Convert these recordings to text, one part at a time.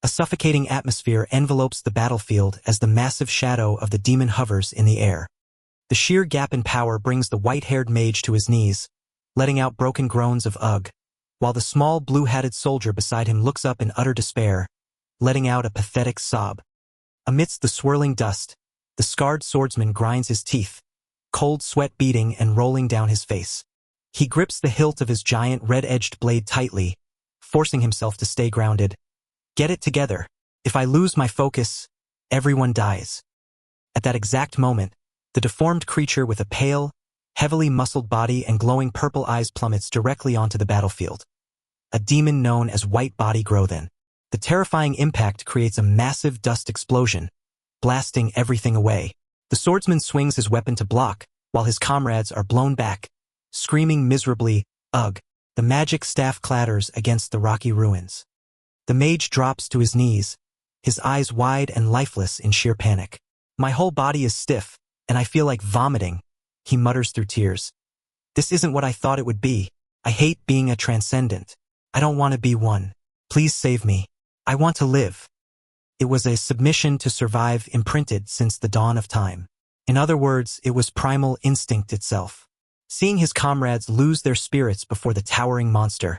A suffocating atmosphere envelopes the battlefield as the massive shadow of the demon hovers in the air. The sheer gap in power brings the white-haired mage to his knees, letting out broken groans of ugh, while the small blue-hatted soldier beside him looks up in utter despair, letting out a pathetic sob. Amidst the swirling dust, the scarred swordsman grinds his teeth, cold sweat beading and rolling down his face. He grips the hilt of his giant red-edged blade tightly, forcing himself to stay grounded. Get it together. If I lose my focus, everyone dies. At that exact moment, the deformed creature with a pale, heavily muscled body and glowing purple eyes plummets directly onto the battlefield. A demon known as White Body Grothin. The terrifying impact creates a massive dust explosion, blasting everything away. The swordsman swings his weapon to block, while his comrades are blown back, screaming miserably, ugh. The magic staff clatters against the rocky ruins. The mage drops to his knees, his eyes wide and lifeless in sheer panic. My whole body is stiff, and I feel like vomiting, he mutters through tears. This isn't what I thought it would be. I hate being a transcendent. I don't want to be one. Please save me. I want to live. It was a submission to survive imprinted since the dawn of time. In other words, it was primal instinct itself. Seeing his comrades lose their spirits before the towering monster,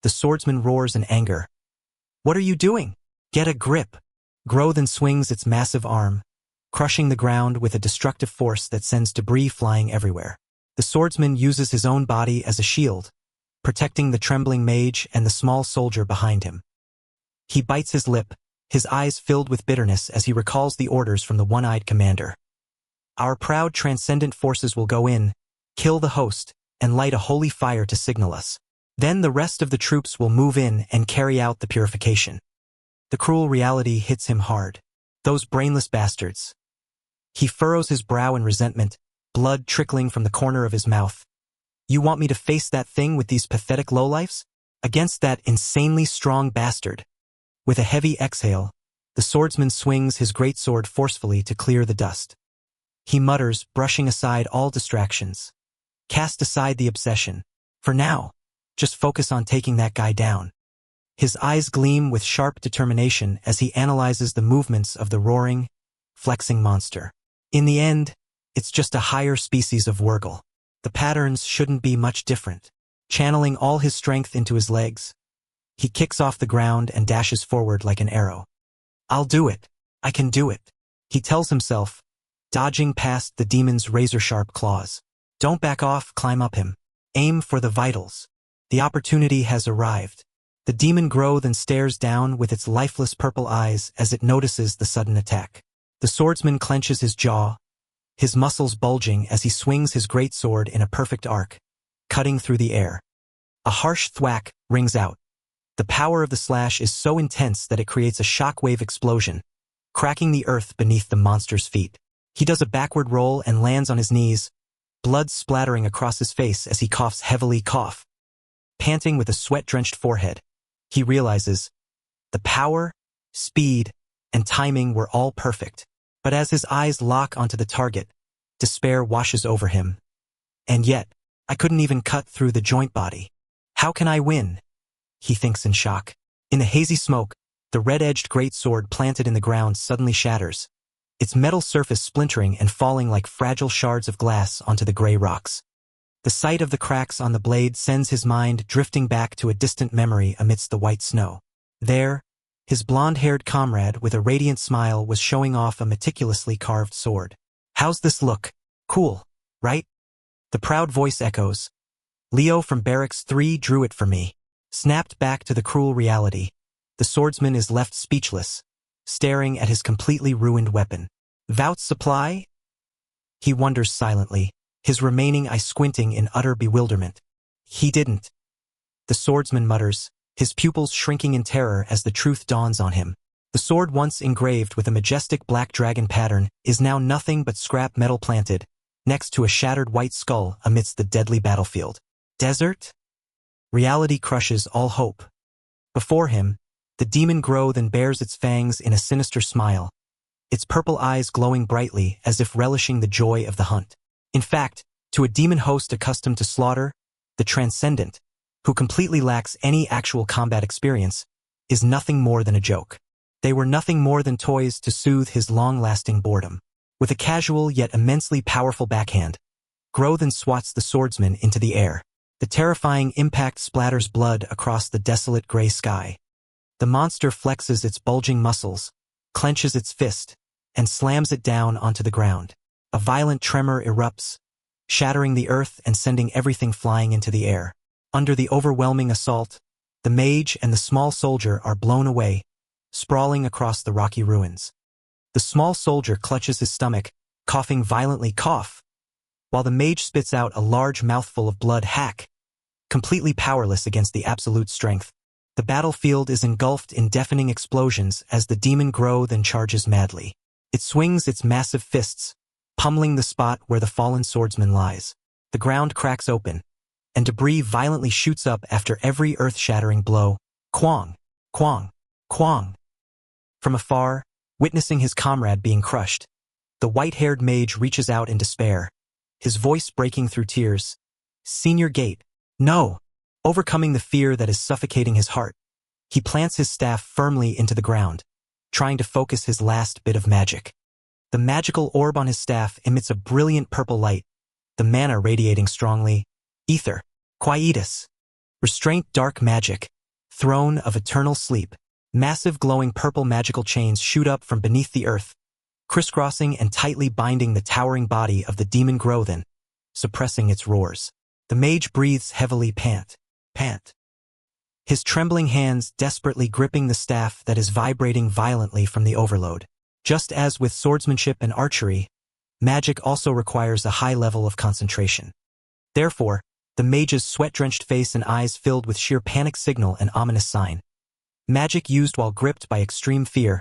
the swordsman roars in anger. What are you doing? Get a grip. Grothin swings its massive arm, crushing the ground with a destructive force that sends debris flying everywhere. The swordsman uses his own body as a shield, protecting the trembling mage and the small soldier behind him. He bites his lip, his eyes filled with bitterness as he recalls the orders from the one-eyed commander. Our proud transcendent forces will go in, kill the host, and light a holy fire to signal us. Then the rest of the troops will move in and carry out the purification. The cruel reality hits him hard. Those brainless bastards. He furrows his brow in resentment, blood trickling from the corner of his mouth. You want me to face that thing with these pathetic lowlifes? Against that insanely strong bastard? With a heavy exhale, the swordsman swings his greatsword forcefully to clear the dust. He mutters, brushing aside all distractions. Cast aside the obsession. For now, just focus on taking that guy down. His eyes gleam with sharp determination as he analyzes the movements of the roaring, flexing monster. In the end, it's just a higher species of Wurgle. The patterns shouldn't be much different. Channeling all his strength into his legs, he kicks off the ground and dashes forward like an arrow. I'll do it. I can do it, he tells himself, dodging past the demon's razor-sharp claws. Don't back off, climb up him. Aim for the vitals. The opportunity has arrived. The demon Grothin stares down with its lifeless purple eyes as it notices the sudden attack. The swordsman clenches his jaw, his muscles bulging as he swings his greatsword in a perfect arc, cutting through the air. A harsh thwack rings out. The power of the slash is so intense that it creates a shockwave explosion, cracking the earth beneath the monster's feet. He does a backward roll and lands on his knees, blood splattering across his face as he coughs heavily. Panting with a sweat-drenched forehead, he realizes the power, speed, and timing were all perfect. But as his eyes lock onto the target, despair washes over him. And yet, I couldn't even cut through the joint body. How can I win? He thinks in shock. In the hazy smoke, the red-edged greatsword planted in the ground suddenly shatters, its metal surface splintering and falling like fragile shards of glass onto the gray rocks. The sight of the cracks on the blade sends his mind drifting back to a distant memory amidst the white snow. There, his blonde-haired comrade with a radiant smile was showing off a meticulously carved sword. How's this look? Cool, right? The proud voice echoes. Leo from Barracks 3 drew it for me. Snapped back to the cruel reality, the swordsman is left speechless, staring at his completely ruined weapon. Vought's supply? He wonders silently, his remaining eye squinting in utter bewilderment. He didn't. The swordsman mutters, his pupils shrinking in terror as the truth dawns on him. The sword once engraved with a majestic black dragon pattern is now nothing but scrap metal planted, next to a shattered white skull amidst the deadly battlefield. Desert? Reality crushes all hope. Before him, the demon Grothin bares its fangs in a sinister smile, its purple eyes glowing brightly as if relishing the joy of the hunt. In fact, to a demon host accustomed to slaughter, the transcendent, who completely lacks any actual combat experience, is nothing more than a joke. They were nothing more than toys to soothe his long-lasting boredom. With a casual yet immensely powerful backhand, Grothin swats the swordsman into the air. The terrifying impact splatters blood across the desolate gray sky. The monster flexes its bulging muscles, clenches its fist, and slams it down onto the ground. A violent tremor erupts, shattering the earth and sending everything flying into the air. Under the overwhelming assault, the mage and the small soldier are blown away, sprawling across the rocky ruins. The small soldier clutches his stomach, coughing violently while the mage spits out a large mouthful of blood completely powerless against the absolute strength. The battlefield is engulfed in deafening explosions as the demon Grothin charges madly. It swings its massive fists, pummeling the spot where the fallen swordsman lies. The ground cracks open, and debris violently shoots up after every earth-shattering blow. Quang! Quang! Quang! From afar, witnessing his comrade being crushed, the white-haired mage reaches out in despair, his voice breaking through tears. Senior Gate, no! Overcoming the fear that is suffocating his heart, he plants his staff firmly into the ground, trying to focus his last bit of magic. The magical orb on his staff emits a brilliant purple light, the mana radiating strongly. Ether, quietus, restraint dark magic, throne of eternal sleep. Massive glowing purple magical chains shoot up from beneath the earth, crisscrossing and tightly binding the towering body of the demon Grothin, suppressing its roars. The mage breathes heavily, pant. His trembling hands desperately gripping the staff that is vibrating violently from the overload. Just as with swordsmanship and archery, magic also requires a high level of concentration. Therefore, the mage's sweat-drenched face and eyes filled with sheer panic signal an ominous sign. Magic used while gripped by extreme fear,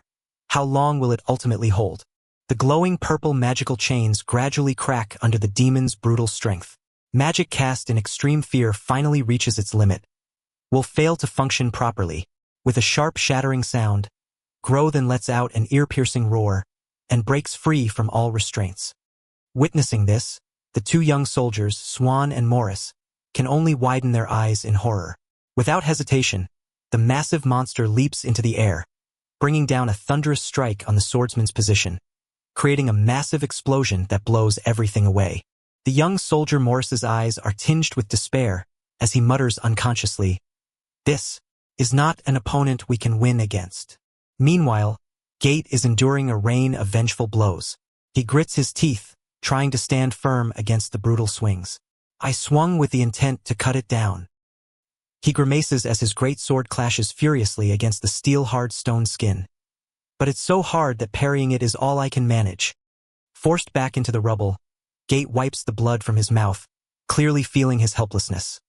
how long will it ultimately hold? The glowing purple magical chains gradually crack under the demon's brutal strength. Magic cast in extreme fear finally reaches its limit, will fail to function properly. With a sharp shattering sound, Grothin lets out an ear-piercing roar and breaks free from all restraints. Witnessing this, the two young soldiers, Swan and Morris, can only widen their eyes in horror. Without hesitation, the massive monster leaps into the air, bringing down a thunderous strike on the swordsman's position, creating a massive explosion that blows everything away. The young soldier Morris's eyes are tinged with despair as he mutters unconsciously, "This is not an opponent we can win against." Meanwhile, Gate is enduring a rain of vengeful blows. He grits his teeth, trying to stand firm against the brutal swings. "I swung with the intent to cut it down." He grimaces as his great sword clashes furiously against the steel-hard stone skin. "But it's so hard that parrying it is all I can manage." Forced back into the rubble, Gate wipes the blood from his mouth, clearly feeling his helplessness.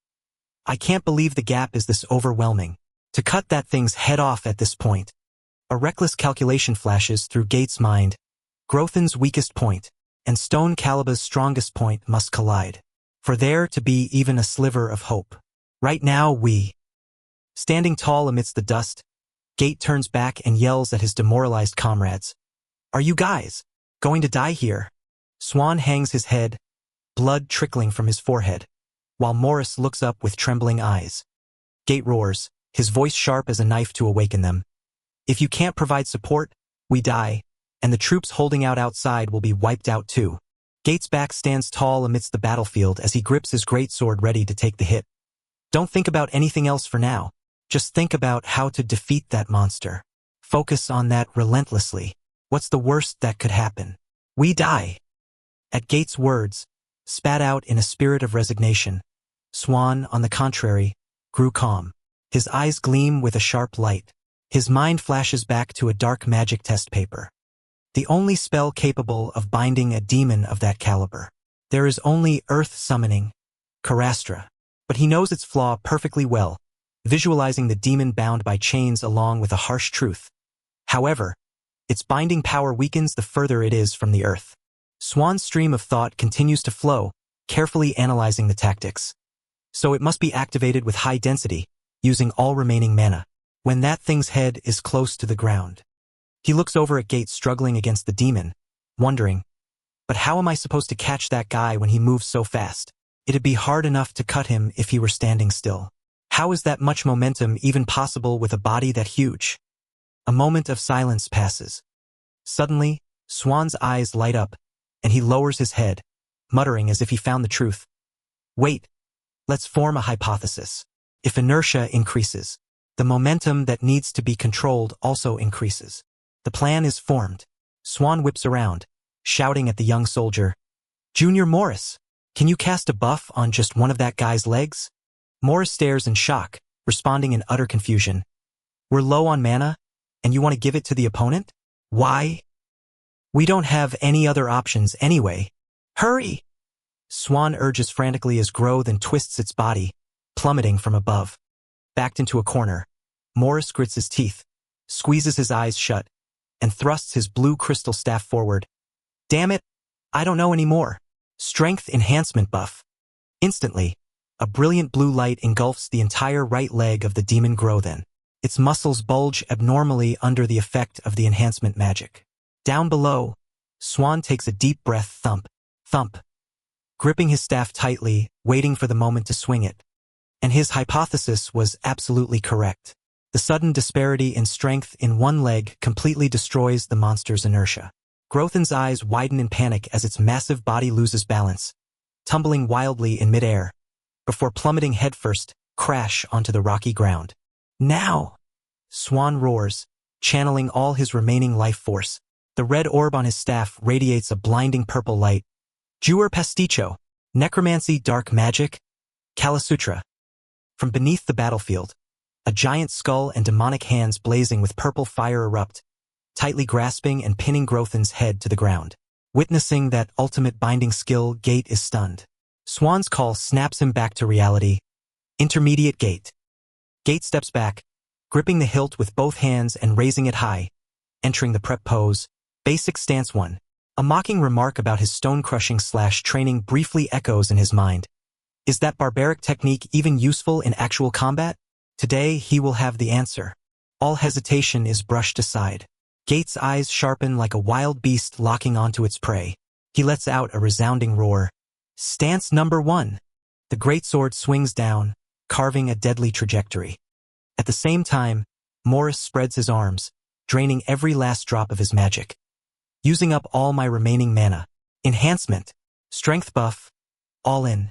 "I can't believe the gap is this overwhelming. To cut that thing's head off at this point." A reckless calculation flashes through Gate's mind. Grothin's weakest point and Stone Caliba's strongest point must collide, for there to be even a sliver of hope. Right now Standing tall amidst the dust, Gate turns back and yells at his demoralized comrades. "Are you guys going to die here?" Swan hangs his head, blood trickling from his forehead, while Morris looks up with trembling eyes. Gate roars, his voice sharp as a knife to awaken them. "If you can't provide support, we die, and the troops holding out outside will be wiped out too." Gate's back stands tall amidst the battlefield as he grips his greatsword ready to take the hit. "Don't think about anything else for now. Just think about how to defeat that monster. Focus on that relentlessly. What's the worst that could happen? We die." At Gate's words, spat out in a spirit of resignation, Swan, on the contrary, grew calm. His eyes gleam with a sharp light. His mind flashes back to a dark magic test paper. The only spell capable of binding a demon of that caliber. There is only earth summoning, Karastra. But he knows its flaw perfectly well, visualizing the demon bound by chains along with a harsh truth. However, its binding power weakens the further it is from the earth. Swan's stream of thought continues to flow, carefully analyzing the tactics. So it must be activated with high density, using all remaining mana, when that thing's head is close to the ground. He looks over at Gate struggling against the demon, wondering, but how am I supposed to catch that guy when he moves so fast? It'd be hard enough to cut him if he were standing still. How is that much momentum even possible with a body that huge? A moment of silence passes. Suddenly, Swan's eyes light up, and he lowers his head, muttering as if he found the truth. Wait, let's form a hypothesis. If inertia increases, the momentum that needs to be controlled also increases. The plan is formed. Swan whips around, shouting at the young soldier, Junior Morris, can you cast a buff on just one of that guy's legs? Morris stares in shock, responding in utter confusion. We're low on mana, and you want to give it to the opponent? Why? We don't have any other options anyway. Hurry! Swan urges frantically as Grow then twists its body, plummeting from above. Backed into a corner, Morris grits his teeth, squeezes his eyes shut, and thrusts his blue crystal staff forward. Damn it, I don't know anymore. Strength enhancement buff. Instantly, a brilliant blue light engulfs the entire right leg of the demon Grow then. Its muscles bulge abnormally under the effect of the enhancement magic. Down below, Swan takes a deep breath, thump, thump, gripping his staff tightly, waiting for the moment to swing it. And his hypothesis was absolutely correct. The sudden disparity in strength in one leg completely destroys the monster's inertia. Grothan's eyes widen in panic as its massive body loses balance, tumbling wildly in midair, before plummeting headfirst, crash onto the rocky ground. Now! Swan roars, channeling all his remaining life force. The red orb on his staff radiates a blinding purple light. Jewer Pasticho, Necromancy Dark Magic, Kalasutra. From beneath the battlefield, a giant skull and demonic hands blazing with purple fire erupt, tightly grasping and pinning Grothan's head to the ground. Witnessing that ultimate binding skill, Gate is stunned. Swan's call snaps him back to reality. Intermediate Gate. Gate steps back, gripping the hilt with both hands and raising it high, entering the prep pose. Basic Stance 1. A mocking remark about his stone-crushing / training briefly echoes in his mind. Is that barbaric technique even useful in actual combat? Today he will have the answer. All hesitation is brushed aside. Gate's eyes sharpen like a wild beast locking onto its prey. He lets out a resounding roar. Stance number 1. The greatsword swings down, carving a deadly trajectory. At the same time, Morris spreads his arms, draining every last drop of his magic. Using up all my remaining mana. Enhancement. Strength buff. All in.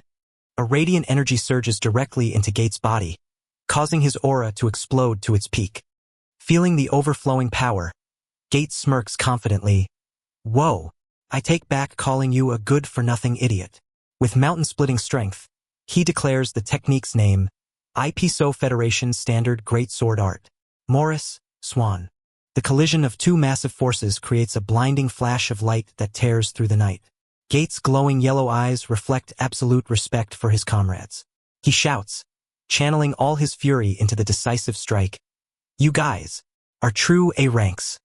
A radiant energy surges directly into Gate's body, causing his aura to explode to its peak. Feeling the overflowing power, Gate smirks confidently. Whoa, I take back calling you a good-for-nothing idiot. With mountain-splitting strength, he declares the technique's name, IPSO Federation Standard Great Sword Art. Morris, Swan. The collision of two massive forces creates a blinding flash of light that tears through the night. Gate's glowing yellow eyes reflect absolute respect for his comrades. He shouts, channeling all his fury into the decisive strike. You guys are true A ranks.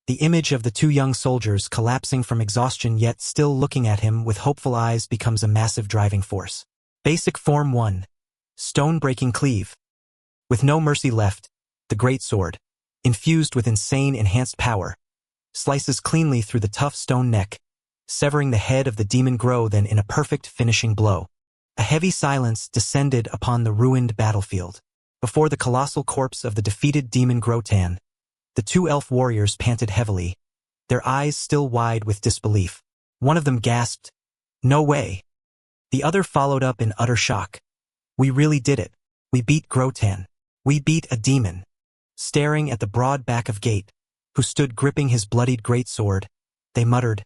The image of the two young soldiers collapsing from exhaustion yet still looking at him with hopeful eyes becomes a massive driving force. Basic Form 1. Stone-breaking cleave. With no mercy left, the great sword, infused with insane enhanced power, slices cleanly through the tough stone neck, severing the head of the demon Grow then in a perfect finishing blow. A heavy silence descended upon the ruined battlefield. Before the colossal corpse of the defeated demon Grotan, the two elf warriors panted heavily, their eyes still wide with disbelief. One of them gasped, "No way." The other followed up in utter shock. "We really did it. We beat Grotan. We beat a demon." Staring at the broad back of Gate, who stood gripping his bloodied greatsword, they muttered,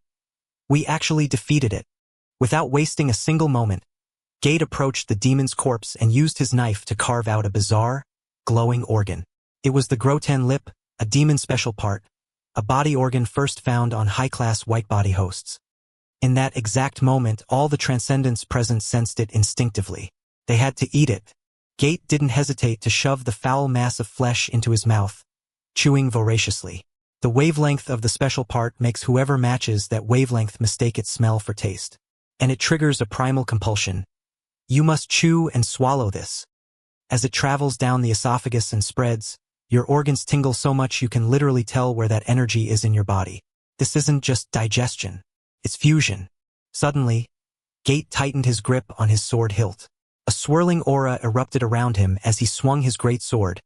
"We actually defeated it." Without wasting a single moment, Gate approached the demon's corpse and used his knife to carve out a bizarre, glowing organ. It was the Grotan lip, a demon special part, a body organ first found on high-class white-body hosts. In that exact moment, all the transcendents present sensed it instinctively. They had to eat it. Gate didn't hesitate to shove the foul mass of flesh into his mouth, chewing voraciously. The wavelength of the special part makes whoever matches that wavelength mistake its smell for taste. And it triggers a primal compulsion. You must chew and swallow this. As it travels down the esophagus and spreads, your organs tingle so much you can literally tell where that energy is in your body. This isn't just digestion. It's fusion. Suddenly, Gate tightened his grip on his sword hilt. A swirling aura erupted around him as he swung his great sword,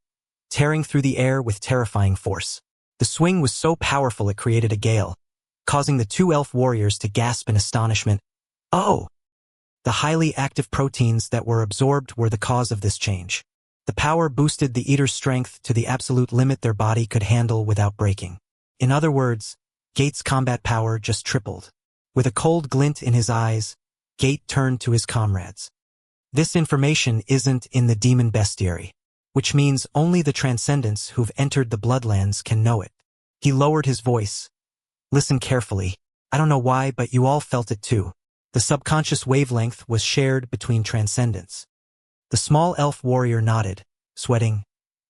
tearing through the air with terrifying force. The swing was so powerful it created a gale, causing the two elf warriors to gasp in astonishment. Oh! The highly active proteins that were absorbed were the cause of this change. The power boosted the eater's strength to the absolute limit their body could handle without breaking. In other words, Gate's combat power just tripled. With a cold glint in his eyes, Gate turned to his comrades. This information isn't in the demon bestiary, which means only the transcendents who've entered the Bloodlands can know it. He lowered his voice. Listen carefully. I don't know why, but you all felt it too. The subconscious wavelength was shared between transcendents. The small elf warrior nodded, sweating.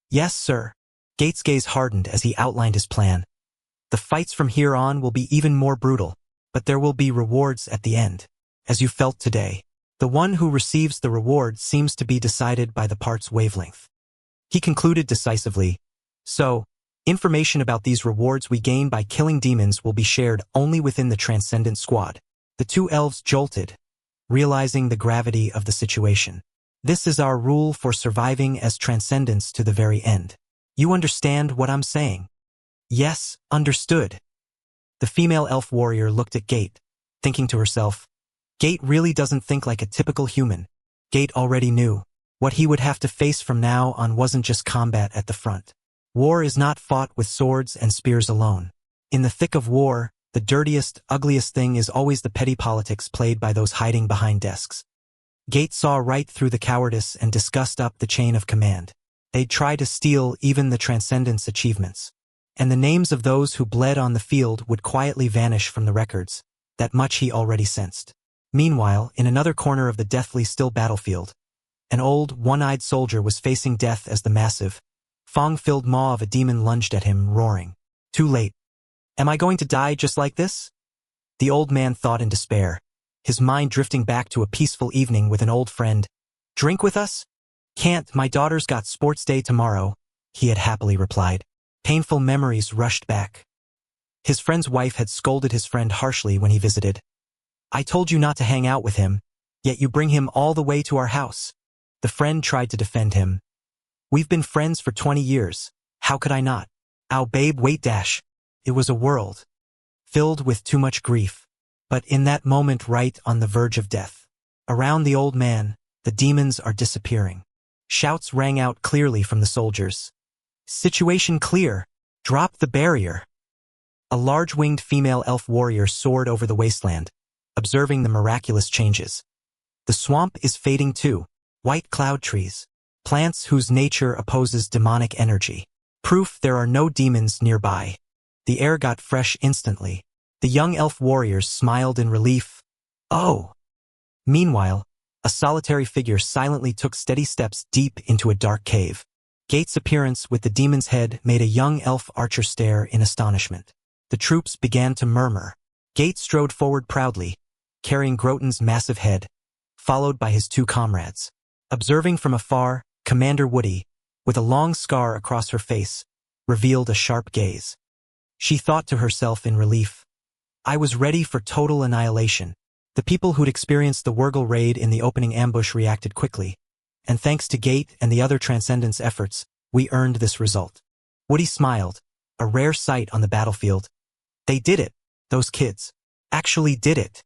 Yes, sir. Gate's gaze hardened as he outlined his plan. The fights from here on will be even more brutal, but there will be rewards at the end, as you felt today. The one who receives the reward seems to be decided by the part's wavelength. He concluded decisively. So, information about these rewards we gain by killing demons will be shared only within the Transcendent Squad. The two elves jolted, realizing the gravity of the situation. This is our rule for surviving as transcendents to the very end. You understand what I'm saying? Yes, understood. The female elf warrior looked at Gate, thinking to herself, Gate really doesn't think like a typical human. Gate already knew. What he would have to face from now on wasn't just combat at the front. War is not fought with swords and spears alone. In the thick of war, the dirtiest, ugliest thing is always the petty politics played by those hiding behind desks. Gate saw right through the cowardice and disgust up the chain of command. They'd try to steal even the Transcendent's achievements. And the names of those who bled on the field would quietly vanish from the records. That much he already sensed. Meanwhile, in another corner of the deathly still battlefield, an old, one-eyed soldier was facing death as the massive, fang-filled maw of a demon lunged at him, roaring. Too late. Am I going to die just like this? The old man thought in despair, his mind drifting back to a peaceful evening with an old friend. Drink with us? Can't, my daughter's got sports day tomorrow, he had happily replied. Painful memories rushed back. His friend's wife had scolded his friend harshly when he visited. I told you not to hang out with him, yet you bring him all the way to our house. The friend tried to defend him. We've been friends for 20 years. How could I not? Ow, babe, wait dash. It was a world filled with too much grief. But in that moment right on the verge of death, around the old man, the demons are disappearing. Shouts rang out clearly from the soldiers. Situation clear. Drop the barrier. A large-winged female elf warrior soared over the wasteland, observing the miraculous changes. The swamp is fading too. White cloud trees. Plants whose nature opposes demonic energy. Proof there are no demons nearby. The air got fresh instantly. The young elf warriors smiled in relief. Oh! Meanwhile, a solitary figure silently took steady steps deep into a dark cave. Gate's appearance with the demon's head made a young elf archer stare in astonishment. The troops began to murmur. Gate strode forward proudly, carrying Groton's massive head, followed by his two comrades. Observing from afar, Commander Woody, with a long scar across her face, revealed a sharp gaze. She thought to herself in relief. I was ready for total annihilation. The people who'd experienced the Wurgle raid in the opening ambush reacted quickly, and thanks to Gate and the other Transcendents' efforts, we earned this result. Woody smiled, a rare sight on the battlefield. They did it. Those kids actually did it.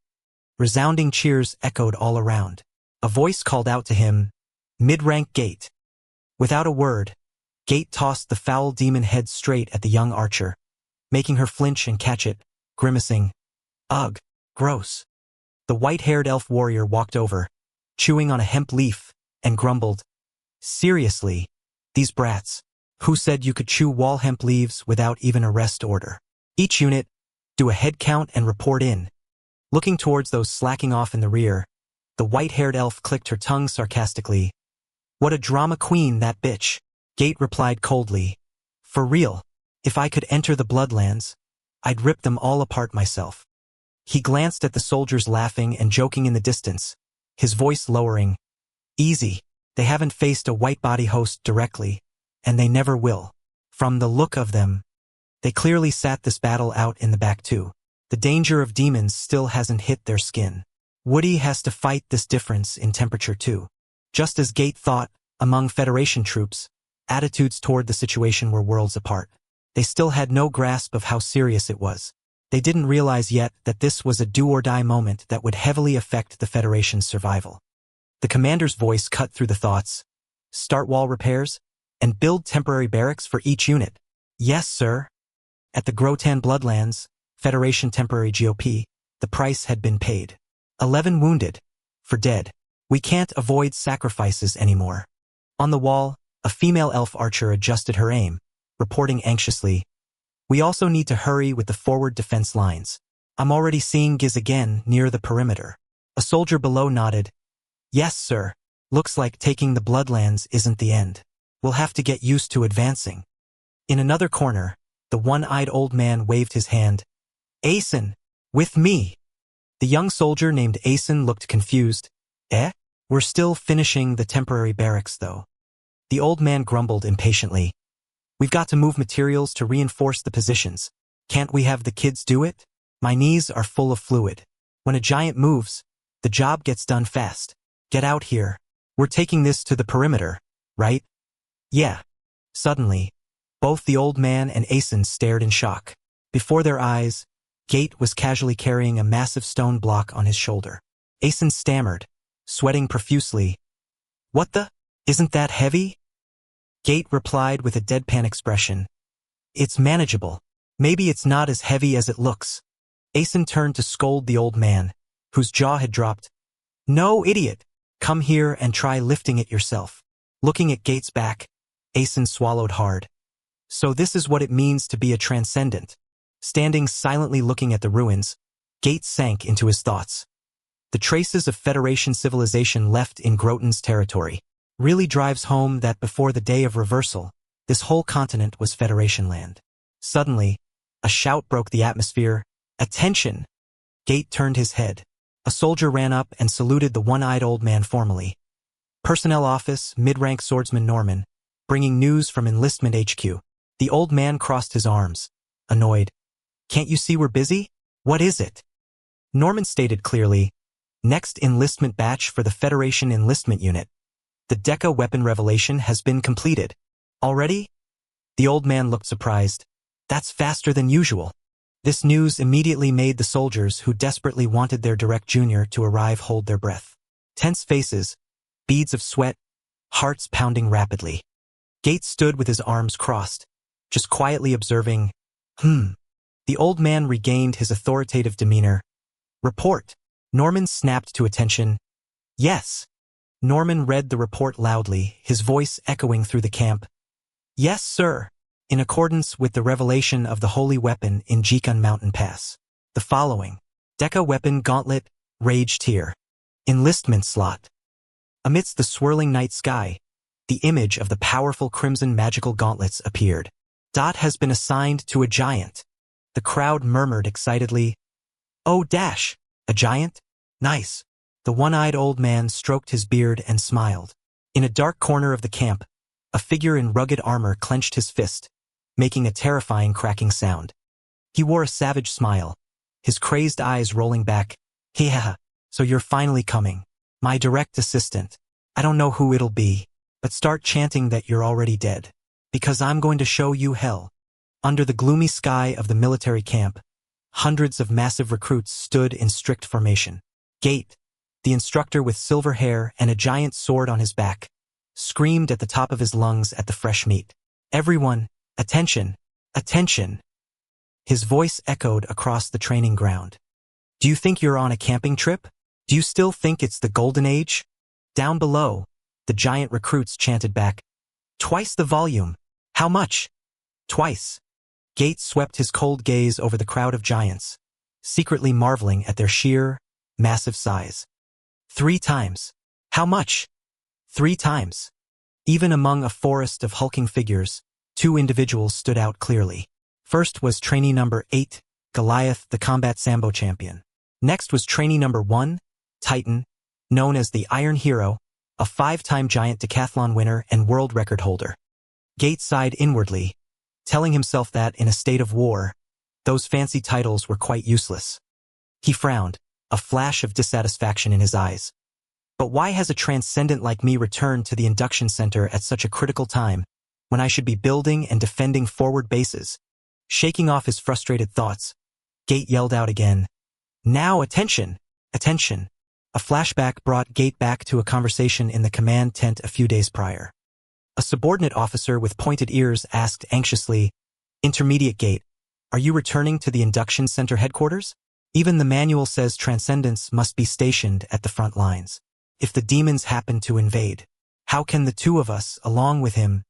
Resounding cheers echoed all around. A voice called out to him, Mid-rank Gate. Without a word, Gate tossed the foul demon head straight at the young archer, making her flinch and catch it, grimacing. Ugh, gross. The white-haired elf warrior walked over, chewing on a hemp leaf, and grumbled. Seriously, these brats. Who said you could chew wall hemp leaves without even a rest order? Each unit, do a head count and report in. Looking towards those slacking off in the rear, the white-haired elf clicked her tongue sarcastically. What a drama queen, that bitch. Gate replied coldly. For real, if I could enter the Bloodlands, I'd rip them all apart myself. He glanced at the soldiers laughing and joking in the distance, his voice lowering. Easy, they haven't faced a white-body host directly, and they never will. From the look of them, they clearly sat this battle out in the back too. The danger of demons still hasn't hit their skin. Woody has to fight this difference in temperature too. Just as Gate thought, among Federation troops, attitudes toward the situation were worlds apart. They still had no grasp of how serious it was. They didn't realize yet that this was a do-or-die moment that would heavily affect the Federation's survival. The commander's voice cut through the thoughts. Start wall repairs, and build temporary barracks for each unit. Yes, sir. At the Grotan Bloodlands, Federation temporary GOP, the price had been paid. 11 wounded. For dead. We can't avoid sacrifices anymore. On the wall, a female elf archer adjusted her aim, reporting anxiously. We also need to hurry with the forward defense lines. I'm already seeing Giz again near the perimeter. A soldier below nodded. Yes, sir. Looks like taking the Bloodlands isn't the end. We'll have to get used to advancing. In another corner, the one-eyed old man waved his hand. Asen, with me. The young soldier named Asen looked confused. Eh? We're still finishing the temporary barracks, though. The old man grumbled impatiently. We've got to move materials to reinforce the positions. Can't we have the kids do it? My knees are full of fluid. When a giant moves, the job gets done fast. Get out here. We're taking this to the perimeter, right? Yeah. Suddenly, both the old man and Asen stared in shock. Before their eyes, Gate was casually carrying a massive stone block on his shoulder. Asen stammered, sweating profusely. What the? Isn't that heavy? Gate replied with a deadpan expression. It's manageable. Maybe it's not as heavy as it looks. Asen turned to scold the old man, whose jaw had dropped. No, idiot. Come here and try lifting it yourself. Looking at Gate's back, Asen swallowed hard. So this is what it means to be a transcendent. Standing silently looking at the ruins, Gate sank into his thoughts. The traces of Federation civilization left in Grotan's territory really drives home that before the day of reversal, this whole continent was Federation land. Suddenly, a shout broke the atmosphere. Attention! Gate turned his head. A soldier ran up and saluted the one-eyed old man formally. Personnel office, mid-rank swordsman Norman, bringing news from Enlistment HQ. The old man crossed his arms, annoyed. Can't you see we're busy? What is it? Norman stated clearly. Next enlistment batch for the Federation Enlistment Unit. The Deca weapon revelation has been completed. Already? The old man looked surprised. That's faster than usual. This news immediately made the soldiers who desperately wanted their direct junior to arrive hold their breath. Tense faces, beads of sweat, hearts pounding rapidly. Gates stood with his arms crossed, just quietly observing. The old man regained his authoritative demeanor. Report. Norman snapped to attention. Yes. Norman read the report loudly, his voice echoing through the camp. Yes, sir. In accordance with the revelation of the holy weapon in Jikun Mountain Pass. The following. Deca weapon gauntlet, rage tier. Enlistment slot. Amidst the swirling night sky, the image of the powerful crimson magical gauntlets appeared. Dot has been assigned to a giant. The crowd murmured excitedly. Oh, dash! A giant? Nice. The one-eyed old man stroked his beard and smiled. In a dark corner of the camp, a figure in rugged armor clenched his fist, making a terrifying cracking sound. He wore a savage smile, his crazed eyes rolling back. Yeah, so you're finally coming. My direct assistant. I don't know who it'll be, but start chanting that you're already dead. Because I'm going to show you hell. Under the gloomy sky of the military camp, hundreds of massive recruits stood in strict formation. Gate, the instructor with silver hair and a giant sword on his back, screamed at the top of his lungs at the fresh meat. Everyone, attention, attention. His voice echoed across the training ground. Do you think you're on a camping trip? Do you still think it's the golden age? Down below, the giant recruits chanted back. Twice the volume. How much? Twice. Gates swept his cold gaze over the crowd of giants, secretly marveling at their sheer, massive size. 3 times. How much? 3 times. Even among a forest of hulking figures, 2 individuals stood out clearly. First was trainee number 8, Goliath, the combat sambo champion. Next was trainee number 1, Titan, known as the Iron Hero, a 5-time giant decathlon winner and world record holder. Gates sighed inwardly, telling himself that in a state of war, those fancy titles were quite useless. He frowned, a flash of dissatisfaction in his eyes. But why has a transcendent like me returned to the induction center at such a critical time? when I should be building and defending forward bases? Shaking off his frustrated thoughts, Gate yelled out again. Now attention! Attention! A flashback brought Gate back to a conversation in the command tent a few days prior. A subordinate officer with pointed ears asked anxiously, Intermediate Gate, are you returning to the induction center headquarters? Even the manual says Transcendence must be stationed at the front lines. If the demons happen to invade, how can the two of us, along with him,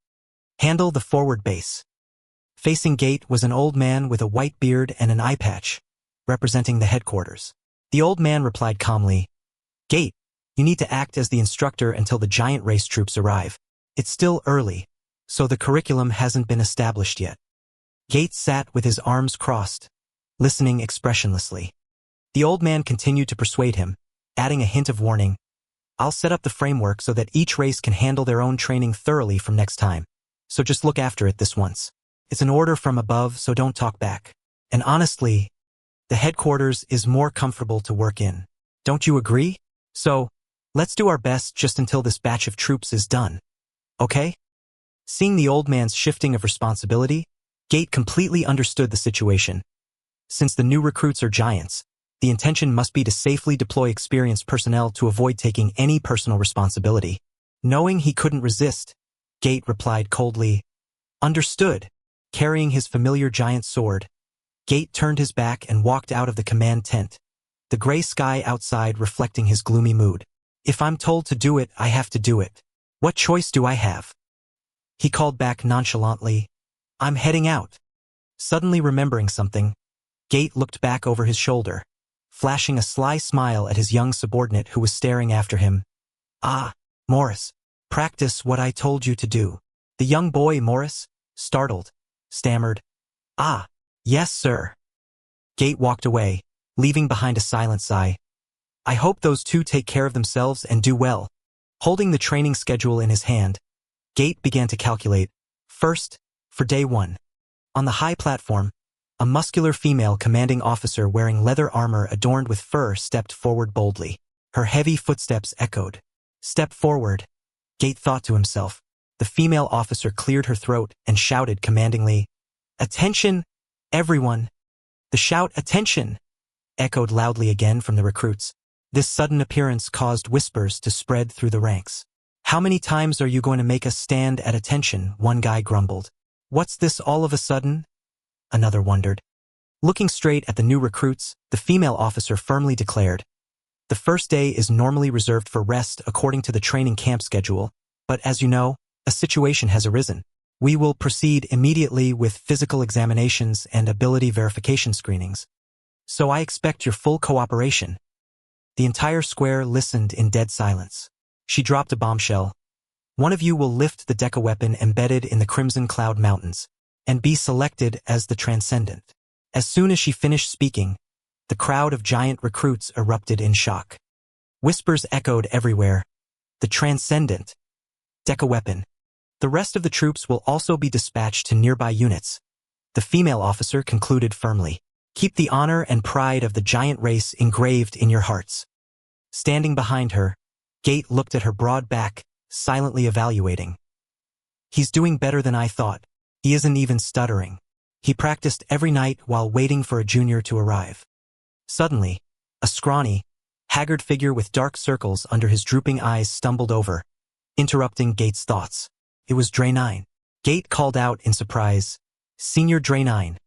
handle the forward base? Facing Gate was an old man with a white beard and an eye patch, representing the headquarters. The old man replied calmly, Gate, you need to act as the instructor until the giant race troops arrive. It's still early, so the curriculum hasn't been established yet. Gate sat with his arms crossed, listening expressionlessly. The old man continued to persuade him, adding a hint of warning. I'll set up the framework so that each race can handle their own training thoroughly from next time. So just look after it this once. It's an order from above, so don't talk back. And honestly, the headquarters is more comfortable to work in. Don't you agree? So, let's do our best just until this batch of troops is done. Okay? Seeing the old man's shifting of responsibility, Gate completely understood the situation. Since the new recruits are giants, the intention must be to safely deploy experienced personnel to avoid taking any personal responsibility. Knowing he couldn't resist, Gate replied coldly, Understood. Carrying his familiar giant sword, Gate turned his back and walked out of the command tent, the gray sky outside reflecting his gloomy mood. If I'm told to do it, I have to do it. What choice do I have? He called back nonchalantly, I'm heading out. Suddenly remembering something, Gate looked back over his shoulder, flashing a sly smile at his young subordinate who was staring after him. Ah, Morris, practice what I told you to do. The young boy, Morris, startled, stammered, Ah, yes, sir. Gate walked away, leaving behind a silent sigh. I hope those two take care of themselves and do well. Holding the training schedule in his hand, Gate began to calculate. First, for day 1. On the high platform, a muscular female commanding officer wearing leather armor adorned with fur stepped forward boldly. Her heavy footsteps echoed. Step forward, Gate thought to himself. The female officer cleared her throat and shouted commandingly, Attention, everyone! The shout, Attention! Echoed loudly again from the recruits. This sudden appearance caused whispers to spread through the ranks. How many times are you going to make us stand at attention? One guy grumbled. What's this all of a sudden? Another wondered. Looking straight at the new recruits, the female officer firmly declared, The first day is normally reserved for rest according to the training camp schedule, but as you know, a situation has arisen. We will proceed immediately with physical examinations and ability verification screenings. So I expect your full cooperation. The entire square listened in dead silence. She dropped a bombshell. One of you will lift the Deca weapon embedded in the Crimson Cloud Mountains, and be selected as the Transcendent. As soon as she finished speaking, the crowd of giant recruits erupted in shock. Whispers echoed everywhere. The Transcendent. Deca weapon. The rest of the troops will also be dispatched to nearby units. The female officer concluded firmly. Keep the honor and pride of the giant race engraved in your hearts. Standing behind her, Gate looked at her broad back, silently evaluating. He's doing better than I thought. He isn't even stuttering. He practiced every night while waiting for a junior to arrive. Suddenly, a scrawny, haggard figure with dark circles under his drooping eyes stumbled over, interrupting Gate's thoughts. It was Dre 9. Gate called out in surprise, Senior Dre 9.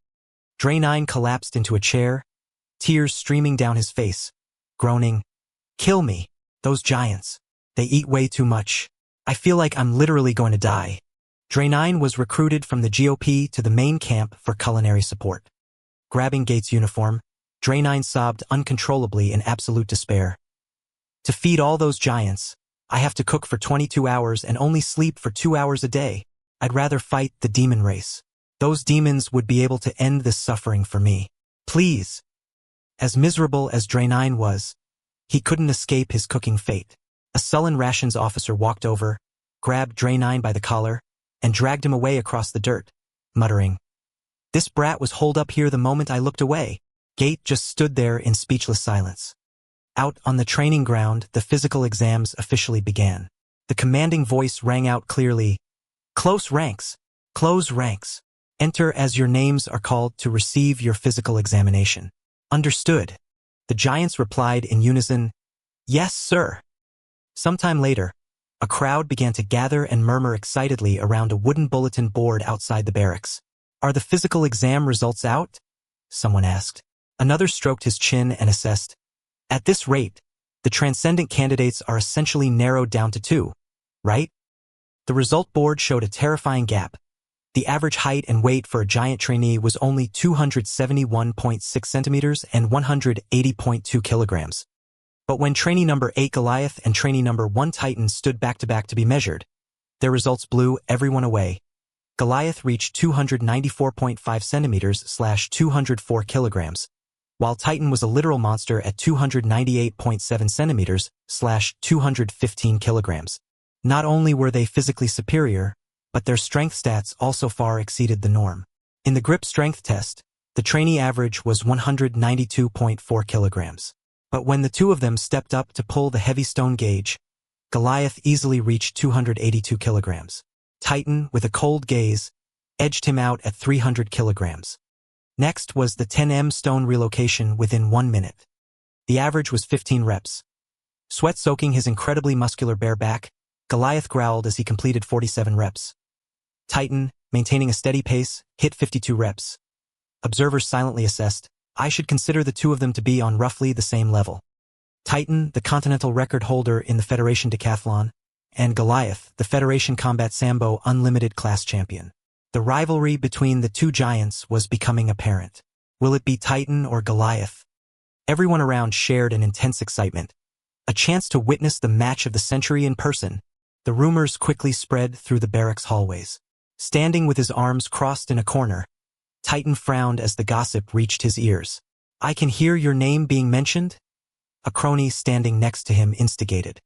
Dre 9 collapsed into a chair, tears streaming down his face, groaning, Kill me, those giants. They eat way too much. I feel like I'm literally going to die. Dre 9 was recruited from the GOP to the main camp for culinary support. Grabbing Gate's uniform, Dre 9 sobbed uncontrollably in absolute despair. To feed all those giants, I have to cook for 22 hours and only sleep for 2 hours a day. I'd rather fight the demon race. Those demons would be able to end this suffering for me. Please. As miserable as Dre 9 was, he couldn't escape his cooking fate. A sullen rations officer walked over, grabbed Dre 9 by the collar, and dragged him away across the dirt, muttering, This brat was holed up here the moment I looked away. Gate just stood there in speechless silence. Out on the training ground, the physical exams officially began. The commanding voice rang out clearly, Close ranks. Close ranks. Enter as your names are called to receive your physical examination. Understood. The giants replied in unison, Yes, sir. Sometime later, a crowd began to gather and murmur excitedly around a wooden bulletin board outside the barracks. Are the physical exam results out? Someone asked. Another stroked his chin and assessed. At this rate, the transcendent candidates are essentially narrowed down to 2, right? The result board showed a terrifying gap. The average height and weight for a giant trainee was only 271.6 centimeters and 180.2 kilograms. But when trainee number 8 Goliath and trainee number 1 Titan stood back-to-back to be measured, their results blew everyone away. Goliath reached 294.5 centimeters / 204 kilograms, while Titan was a literal monster at 298.7 centimeters / 215 kilograms. Not only were they physically superior, but their strength stats also far exceeded the norm. In the grip strength test, the trainee average was 192.4 kilograms. But when the two of them stepped up to pull the heavy stone gauge, Goliath easily reached 282 kilograms. Titan, with a cold gaze, edged him out at 300 kilograms. Next was the 10M stone relocation within 1 minute. The average was 15 reps. Sweat soaking his incredibly muscular bare back, Goliath growled as he completed 47 reps. Titan, maintaining a steady pace, hit 52 reps. Observers silently assessed, I should consider the two of them to be on roughly the same level. Titan, the continental record holder in the Federation Decathlon, and Goliath, the Federation Combat Sambo Unlimited class champion. The rivalry between the two giants was becoming apparent. Will it be Titan or Goliath? Everyone around shared an intense excitement. A chance to witness the match of the century in person. The rumors quickly spread through the barracks hallways. Standing with his arms crossed in a corner, Titan frowned as the gossip reached his ears. I can hear your name being mentioned? A crony standing next to him instigated.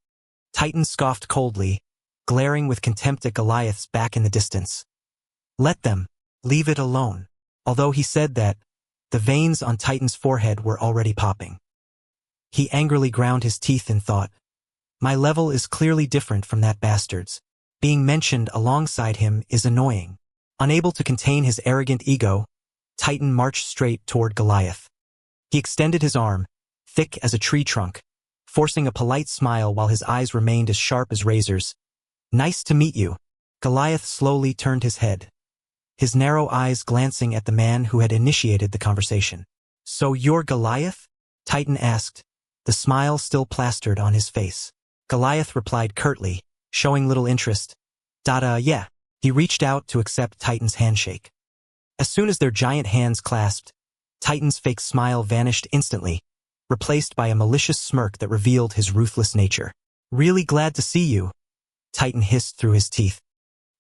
Titan scoffed coldly, glaring with contempt at Goliath's back in the distance. Let them. Leave it alone. Although he said that, the veins on Titan's forehead were already popping. He angrily ground his teeth in thought. My level is clearly different from that bastard's. Being mentioned alongside him is annoying. Unable to contain his arrogant ego, Titan marched straight toward Goliath. He extended his arm, thick as a tree trunk, forcing a polite smile while his eyes remained as sharp as razors. Nice to meet you. Goliath slowly turned his head, his narrow eyes glancing at the man who had initiated the conversation. So you're Goliath? Titan asked, the smile still plastered on his face. Goliath replied curtly, showing little interest. Yeah. He reached out to accept Titan's handshake. As soon as their giant hands clasped, Titan's fake smile vanished instantly, replaced by a malicious smirk that revealed his ruthless nature. Really glad to see you, Titan hissed through his teeth.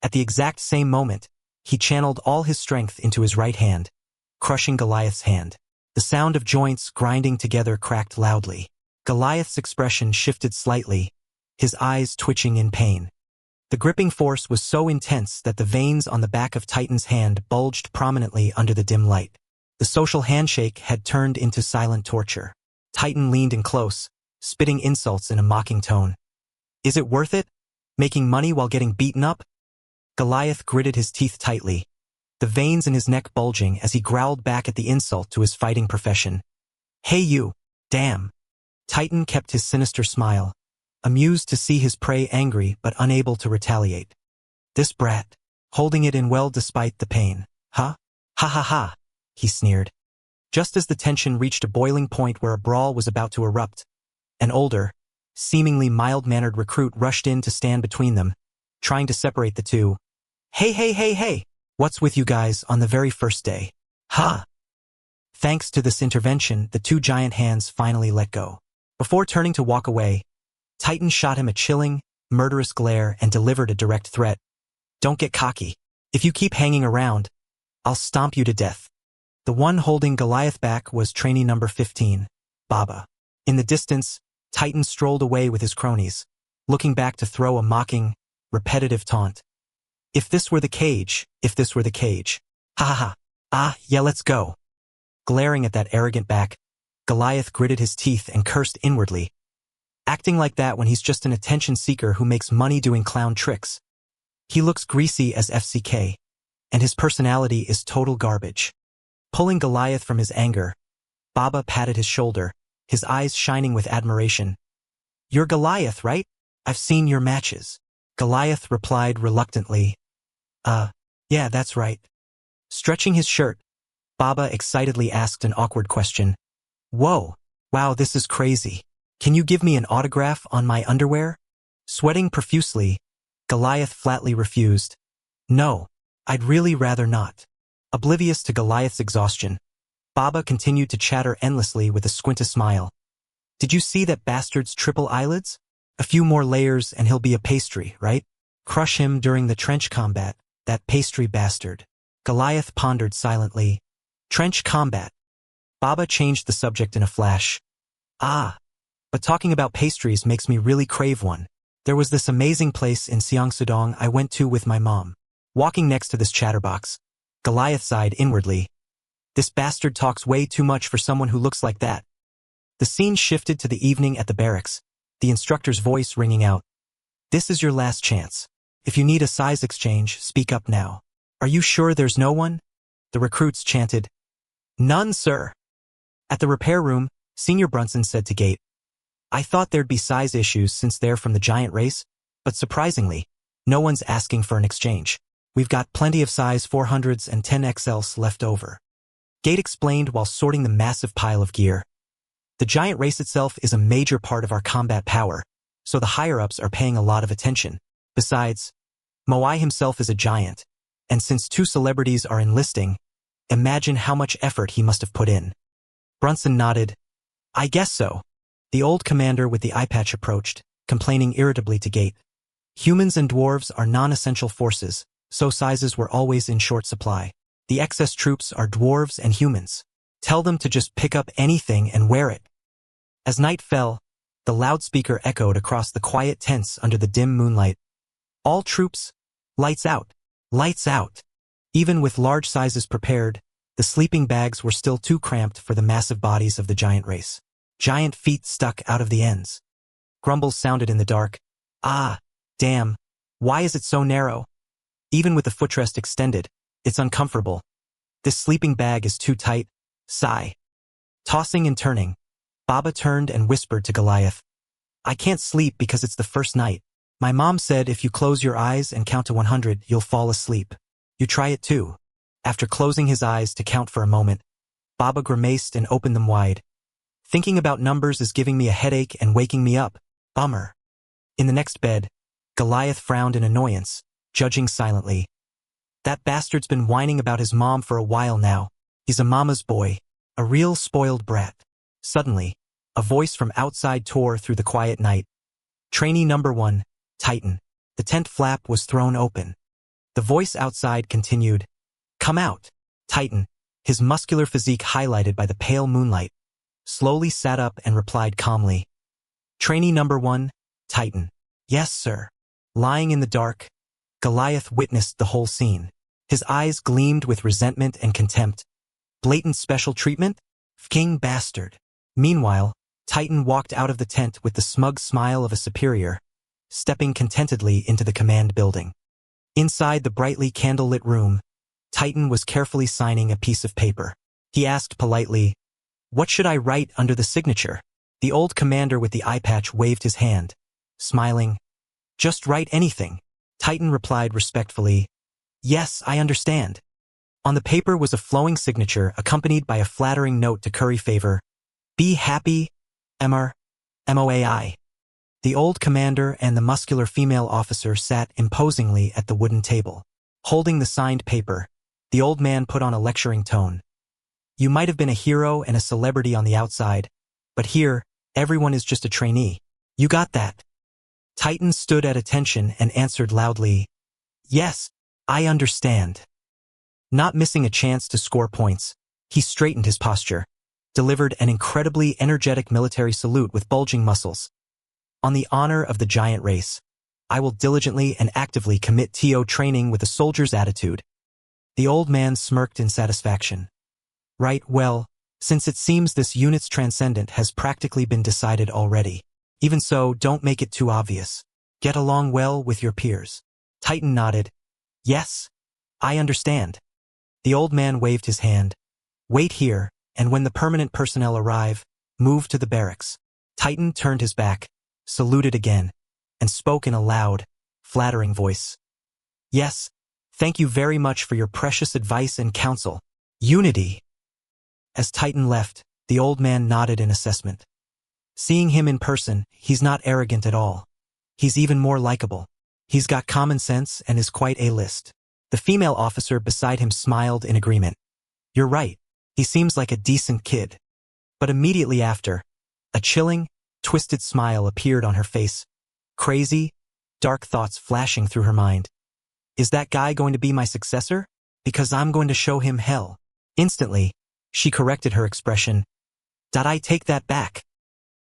At the exact same moment, he channeled all his strength into his right hand, crushing Goliath's hand. The sound of joints grinding together cracked loudly. Goliath's expression shifted slightly, his eyes twitching in pain. The gripping force was so intense that the veins on the back of Titan's hand bulged prominently under the dim light. The social handshake had turned into silent torture. Titan leaned in close, spitting insults in a mocking tone. Is it worth it? Making money while getting beaten up? Goliath gritted his teeth tightly, the veins in his neck bulging as he growled back at the insult to his fighting profession. Hey you, damn. Titan kept his sinister smile, amused to see his prey angry but unable to retaliate. This brat, holding it in well despite the pain. Huh? Ha ha ha, he sneered. Just as the tension reached a boiling point where a brawl was about to erupt, an older, seemingly mild-mannered recruit rushed in to stand between them, trying to separate the two. Hey, what's with you guys on the very first day? Ha! Thanks to this intervention, the two giant hands finally let go. Before turning to walk away, Titan shot him a chilling, murderous glare and delivered a direct threat. Don't get cocky. If you keep hanging around, I'll stomp you to death. The one holding Goliath back was trainee number 15, Baba. In the distance, Titan strolled away with his cronies, looking back to throw a mocking, repetitive taunt. If this were the cage. Ha ha ha. Ah, yeah, let's go. Glaring at that arrogant back, Goliath gritted his teeth and cursed inwardly. Acting like that when he's just an attention seeker who makes money doing clown tricks. He looks greasy as FCK. and his personality is total garbage. Pulling Goliath from his anger, Baba patted his shoulder, his eyes shining with admiration. "You're Goliath, right? I've seen your matches." Goliath replied reluctantly, Yeah, that's right." Stretching his shirt, Baba excitedly asked an awkward question. "Whoa, wow, this is crazy. Can you give me an autograph on my underwear?" Sweating profusely, Goliath flatly refused. "No, I'd really rather not." Oblivious to Goliath's exhaustion, Baba continued to chatter endlessly with a squinty smile. "Did you see that bastard's triple eyelids? A few more layers and he'll be a pastry, right? Crush him during the trench combat, that pastry bastard." Goliath pondered silently. Trench combat. Baba changed the subject in a flash. But talking about pastries makes me really crave one. There was this amazing place in Seongsudong I went to with my mom. Walking next to this chatterbox, Goliath sighed inwardly. This bastard talks way too much for someone who looks like that. The scene shifted to the evening at the barracks, the instructor's voice ringing out. "This is your last chance. If you need a size exchange, speak up now." "Are you sure there's no one?" the recruits chanted. "None, sir." At the repair room, Senior Brunson said to Gate, "I thought there'd be size issues since they're from the giant race, but surprisingly, no one's asking for an exchange. We've got plenty of size 400s and 10XLs left over." Gate explained while sorting the massive pile of gear. "The giant race itself is a major part of our combat power, so the higher-ups are paying a lot of attention. Besides, Moai himself is a giant, and since 2 celebrities are enlisting, imagine how much effort he must have put in." Brunson nodded. "I guess so." The old commander with the eye patch approached, complaining irritably to Gate. "Humans and dwarves are non-essential forces, so sizes were always in short supply. The excess troops are dwarves and humans. Tell them to just pick up anything and wear it." As night fell, the loudspeaker echoed across the quiet tents under the dim moonlight. "All troops, lights out, lights out." Even with large sizes prepared, the sleeping bags were still too cramped for the massive bodies of the giant race. Giant feet stuck out of the ends. Grumbles sounded in the dark. Damn, why is it so narrow? Even with the footrest extended, it's uncomfortable. This sleeping bag is too tight. Sigh. Tossing and turning, Baba turned and whispered to Goliath. "I can't sleep because it's the first night. My mom said if you close your eyes and count to 100, you'll fall asleep. You try it too." After closing his eyes to count for a moment, Baba grimaced and opened them wide. "Thinking about numbers is giving me a headache and waking me up. Bummer." In the next bed, Goliath frowned in annoyance, judging silently. "That bastard's been whining about his mom for a while now. He's a mama's boy, a real spoiled brat." Suddenly, a voice from outside tore through the quiet night. "Trainee number 1, Titan." The tent flap was thrown open. The voice outside continued, "Come out." Titan, his muscular physique highlighted by the pale moonlight, slowly sat up and replied calmly. "Trainee number 1, Titan." "Yes, sir." Lying in the dark, Goliath witnessed the whole scene. His eyes gleamed with resentment and contempt. Blatant special treatment? King bastard. Meanwhile, Titan walked out of the tent with the smug smile of a superior, stepping contentedly into the command building. Inside the brightly candlelit room, Titan was carefully signing a piece of paper. He asked politely, "What should I write under the signature?" The old commander with the eye patch waved his hand, smiling. "Just write anything." Titan replied respectfully, "Yes, I understand." On the paper was a flowing signature accompanied by a flattering note to curry favor. "Be happy, Mr. Moai." The old commander and the muscular female officer sat imposingly at the wooden table. Holding the signed paper, the old man put on a lecturing tone. "You might have been a hero and a celebrity on the outside, but here, everyone is just a trainee. You got that?" Titan stood at attention and answered loudly, "Yes, I understand." Not missing a chance to score points, he straightened his posture, delivered an incredibly energetic military salute with bulging muscles. "On the honor of the giant race, I will diligently and actively commit TO training with a soldier's attitude." The old man smirked in satisfaction. "Right, well, since it seems this unit's transcendent has practically been decided already. Even so, don't make it too obvious. Get along well with your peers." Titan nodded. "Yes, I understand. The old man waved his hand. Wait here, and when the permanent personnel arrive, move to the barracks. Titan turned his back, saluted again, and spoke in a loud, flattering voice. Yes, thank you very much for your precious advice and counsel. Unity. As Titan left, the old man nodded in assessment. Seeing him in person, he's not arrogant at all. He's even more likable. He's got common sense and is quite A-list. The female officer beside him smiled in agreement. You're right. He seems like a decent kid. But immediately after, a chilling, twisted smile appeared on her face. Crazy, dark thoughts flashing through her mind. Is that guy going to be my successor? Because I'm going to show him hell. Instantly, she corrected her expression. Did I take that back?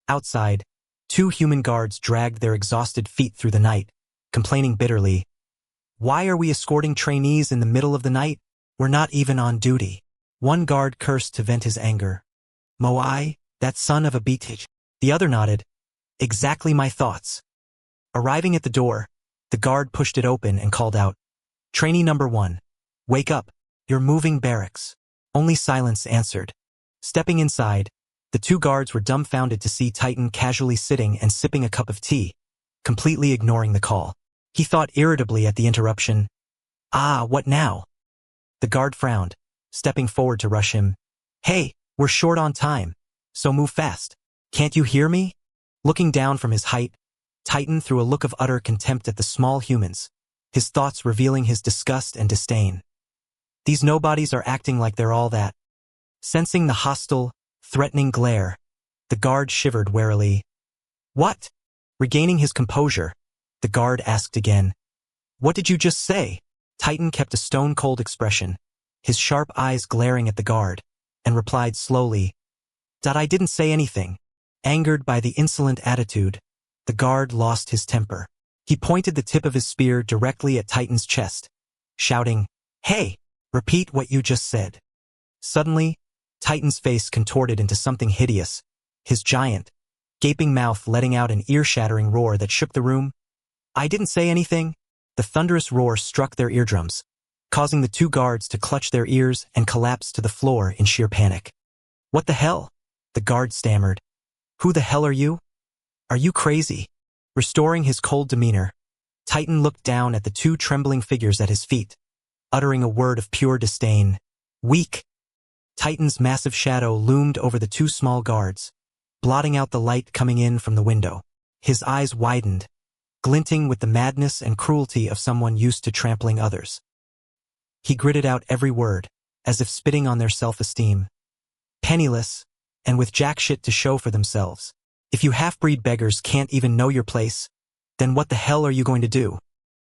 Outside, 2 human guards dragged their exhausted feet through the night, complaining bitterly. Why are we escorting trainees in the middle of the night? We're not even on duty. One guard cursed to vent his anger. Moai, that son of a bitch. The other nodded. Exactly my thoughts. Arriving at the door, the guard pushed it open and called out. Trainee number 1. Wake up. You're moving barracks. Only silence answered. Stepping inside, the 2 guards were dumbfounded to see Titan casually sitting and sipping a cup of tea, completely ignoring the call. He thought irritably at the interruption. Ah, what now? The guard frowned, stepping forward to rush him. Hey, we're short on time, so move fast. Can't you hear me? Looking down from his height, Titan threw a look of utter contempt at the small humans, his thoughts revealing his disgust and disdain. These nobodies are acting like they're all that. Sensing the hostile, threatening glare, the guard shivered warily. What? Regaining his composure, the guard asked again. What did you just say? Titan kept a stone-cold expression, his sharp eyes glaring at the guard, and replied slowly. I didn't say anything. Angered by the insolent attitude, the guard lost his temper. He pointed the tip of his spear directly at Titan's chest, shouting, Hey, repeat what you just said. Suddenly, Titan's face contorted into something hideous, his giant, gaping mouth letting out an ear-shattering roar that shook the room. I didn't say anything. The thunderous roar struck their eardrums, causing the 2 guards to clutch their ears and collapse to the floor in sheer panic. What the hell? The guard stammered. Who the hell are you? Are you crazy? Restoring his cold demeanor, Titan looked down at the 2 trembling figures at his feet, uttering a word of pure disdain. Weak. Titan's massive shadow loomed over the 2 small guards, blotting out the light coming in from the window. His eyes widened, glinting with the madness and cruelty of someone used to trampling others. He gritted out every word, as if spitting on their self-esteem. Penniless, and with jack shit to show for themselves. If you half-breed beggars can't even know your place, then what the hell are you going to do?